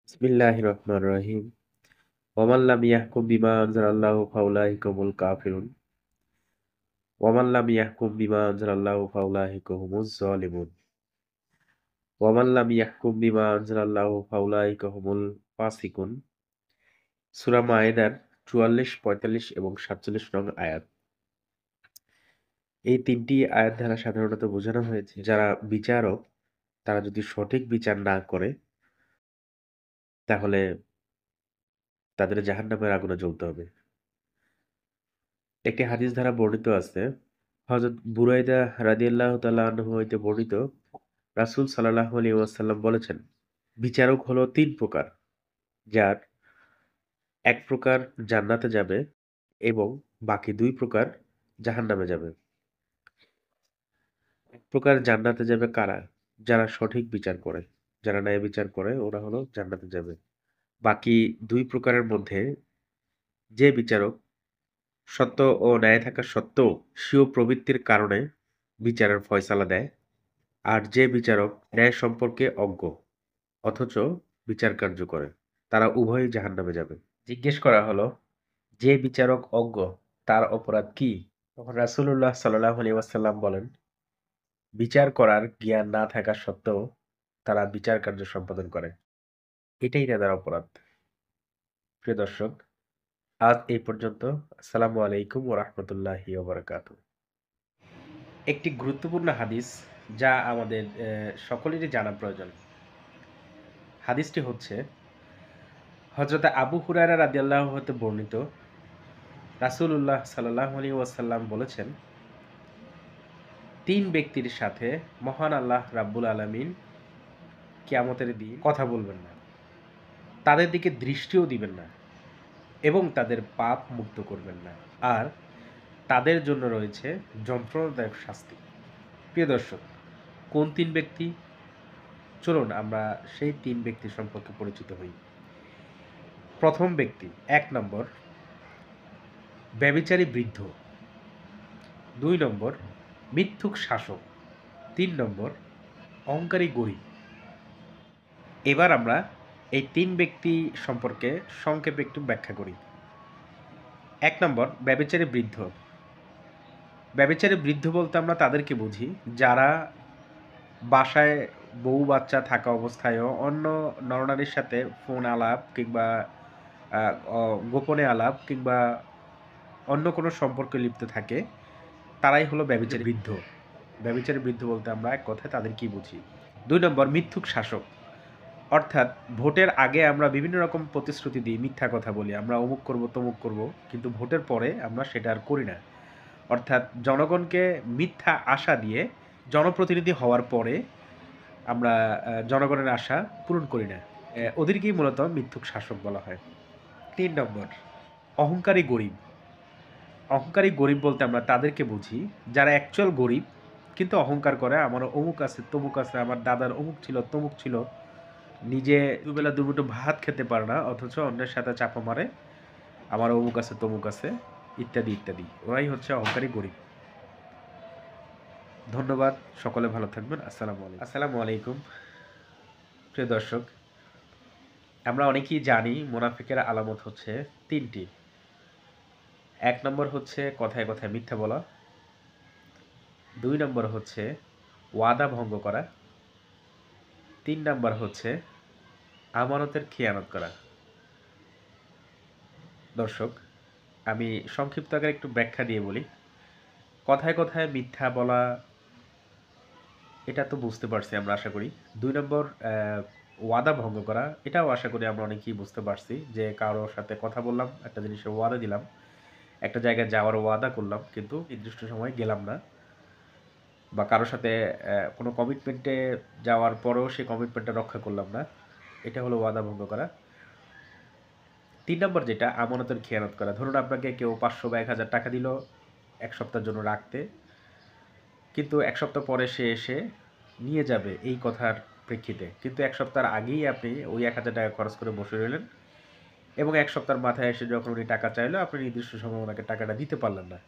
বিসমিল্লাহির রহমানির রহিম। ওয়ামান লাম ইয়াহকুম বিমা আনজালাল্লাহু ফাউলাইকা হুমুল কাফিরুন। ওয়ামান লাম ইয়াহকুম বিমা আনজালাল্লাহু ফাউলাইকা হুমুজ জালিমুন। ওয়ামান লাম ইয়াহকুম বিমা আনজালাল্লাহু ফাউলাইকা হুমুল ফাসিকুন। সূরা মায়েদার ৪৪, ৪৫ এবং ৪৭ নং আয়াত। এই ৩টি আয়াত দ্বারা সাধারণত বোঝানো হয়েছে যারা বিচারক তারা যদি সঠিক বিচার না করে তাহলে তাদের জাহান্নামের আগুনে জ্বলতে হবে। একটি হাদিস দ্বারা বর্ণিত আছে, হযরত বুরাইদা রাদিয়াল্লাহু তাআলা আনহু হইতে বর্ণিত, রাসূল সাল্লাল্লাহু আলাইহি ওয়াসাল্লাম বলেছেন, বিচারক হলো ৩ প্রকার, যার ১ প্রকার জান্নাতে যাবে এবং বাকি ২ প্রকার জাহান্নামে যাবে। ১ প্রকার জান্নাতে যাবে কারা? যারা সঠিক বিচার করে, যারা ন্যায় বিচার করে ওরা হলো জান্নাতে যাবে। বাকি ২ প্রকারের মধ্যে যে বিচারক সত্য ও ন্যায় থাকা সত্ত্বেও স্বীয় প্রবৃত্তির কারণে বিচারের ফয়সালা দেয়, আর যে বিচারক ন্যায় সম্পর্কে অজ্ঞ অথচ বিচার কার্য করে, তারা উভয়ই জাহান্নামে যাবে। জিজ্ঞেস করা হলো, যে বিচারক অজ্ঞ তার অপরাধ কি? তখন রাসূলুল্লাহ সাল্লাল্লাহু আলাইহি ওয়াসাল্লাম বলেন, বিচার করার জ্ঞান না থাকা সত্ত্বেও তারা বিচার কার্য সম্পাদন করে, এটাই তাদের অপরাধ। প্রিয় দর্শক, আজ এই পর্যন্ত। আসসালামু আলাইকুম ওয়া রাহমাতুল্লাহি ওয়া বারাকাতুহু। একটি গুরুত্বপূর্ণ হাদিস যা আমাদের সকলেরই জানা প্রয়োজন। হাদিসটি হচ্ছে হযরত আবু হুরায়রা রাদিয়াল্লাহু হতে বর্ণিত, রাসূলুল্লাহ সাল্লাল্লাহু আলাইহি ওয়াসাল্লাম বলেছেন, ৩ ব্যক্তির সাথে মহান আল্লাহ রাব্বুল আলামিন কিয়ামতের দিন কথা বলবেন না, তাদের দিকে দৃষ্টিও দিবেন না এবং তাদের পাপ মুক্ত করবেন না, আর তাদের জন্য রয়েছে যন্ত্রণাদায়ক শাস্তি। প্রিয় দর্শক, কোন ৩ ব্যক্তি? চলুন আমরা সেই ৩ ব্যক্তি সম্পর্কে পরিচিত হই। প্রথম ব্যক্তি, ১ নম্বর ব্যভিচারী বৃদ্ধ, ২ নম্বর মিথ্যুক শাসক, ৩ নম্বর অহংকারী গরিব। এবার আমরা এই ৩ ব্যক্তি সম্পর্কে সংক্ষেপে একটু ব্যাখ্যা করি। ১ নম্বর ব্যভিচারী বৃদ্ধ। ব্যভিচারী বৃদ্ধ বলতে আমরা তাদেরকে বুঝি যারা বাসায় বউ বাচ্চা থাকা অবস্থায়ও অন্য নরনারীর সাথে ফোন আলাপ কিংবা গোপনে আলাপ কিংবা অন্য কোনো সম্পর্কে লিপ্ত থাকে, তারাই হলো ব্যভিচারী বৃদ্ধ। ব্যভিচারী বৃদ্ধ বলতে আমরা এক কথায় তাদেরকেই বুঝি। ২ নম্বর মিথ্যুক শাসক, অর্থাৎ ভোটের আগে আমরা বিভিন্ন রকম প্রতিশ্রুতি দিই, মিথ্যা কথা বলি, আমরা অমুক করব তমুক করব, কিন্তু ভোটের পরে আমরা সেটা আর করি না। অর্থাৎ জনগণকে মিথ্যা আশা দিয়ে জনপ্রতিনিধি হওয়ার পরে আমরা জনগণের আশা পূরণ করি না। ওদেরকেই মূলত মিথ্যুক শাসক বলা হয়। ৩ নম্বর অহংকারী গরিব। অহংকারী গরিব বলতে আমরা তাদেরকে বুঝি যারা অ্যাকচুয়াল গরিব কিন্তু অহংকার করে, আমার অমুক আছে তমুক আছে, আমার দাদার অমুক ছিল তমুক ছিল, নিজে দুবেলা দুমুঠো ভাত খেতে পারে না অথচ অন্যের সাথে চাপা মারে, আমার অমুক আছে তমুক আছে, ইত্যাদি ইত্যাদি। ওরাই হচ্ছে অহংকারী গরিব। ধন্যবাদ, সকলে ভালো থাকবেন। আসসালামু আলাইকুম। প্রিয় দর্শক, আমরা অনেকেই জানি মুনাফিকের আলামত হচ্ছে ৩টি। ১ নম্বর হচ্ছে কথায় কথায় মিথ্যা বলা, ২ নম্বর হচ্ছে ওয়াদা ভঙ্গ করা, ৩ নাম্বার হচ্ছে আমানতের খেয়ানত করা। দর্শক, আমি সংক্ষিপ্ত আকারে একটু ব্যাখ্যা দিয়ে বলি। কথায় কথায় মিথ্যা বলা, এটা তো বুঝতে পারছি আমরা আশা করি। ২ নম্বর ওয়াদা ভঙ্গ করা, এটাও আশা করি আমরা অনেকেই বুঝতে পারছি যে কারো সাথে কথা বললাম, একটা জিনিসের ওয়াদা দিলাম, একটা জায়গায় যাওয়ার ওয়াদা করলাম কিন্তু নির্দিষ্ট সময়ে গেলাম না, বা কারো সাথে কোনো কমিটমেন্টে যাওয়ার পরেও সেই কমিটমেন্টটা রক্ষা করলাম না, এটা হলো ওয়াদা ভঙ্গ করা। ৩ নম্বর যেটা আমানতের খেয়ানত করা। ধরুন আপনাকে কেউ ৫০০ বা ১,০০০ টাকা দিল ১ সপ্তাহের জন্য রাখতে, কিন্তু ১ সপ্তাহ পরে সে এসে নিয়ে যাবে এই কথার প্রেক্ষিতে, কিন্তু ১ সপ্তাহের আগেই আপনি ওই ১,০০০ টাকা খরচ করে বসে রইলেন এবং ১ সপ্তাহের মাথায় এসে যখন উনি টাকা চাইলো আপনি নির্দিষ্ট সময়ে ওনাকে টাকাটা দিতে পারলেন না।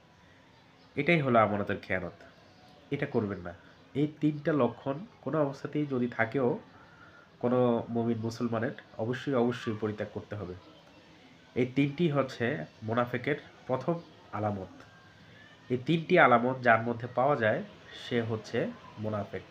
এটাই হলো আমানতের খেয়ানত। এটা করবেন না। এই ৩টা লক্ষণ কোনো অবস্থাতেই যদি থাকেও কোনো মুমিন মুসলমানের অবশ্যই পরিত্যাগ করতে হবে। এই ৩টি হচ্ছে মুনাফিকের প্রথম আলামত। এই ৩টি আলামত যার মধ্যে পাওয়া যায় সে হচ্ছে মুনাফিক।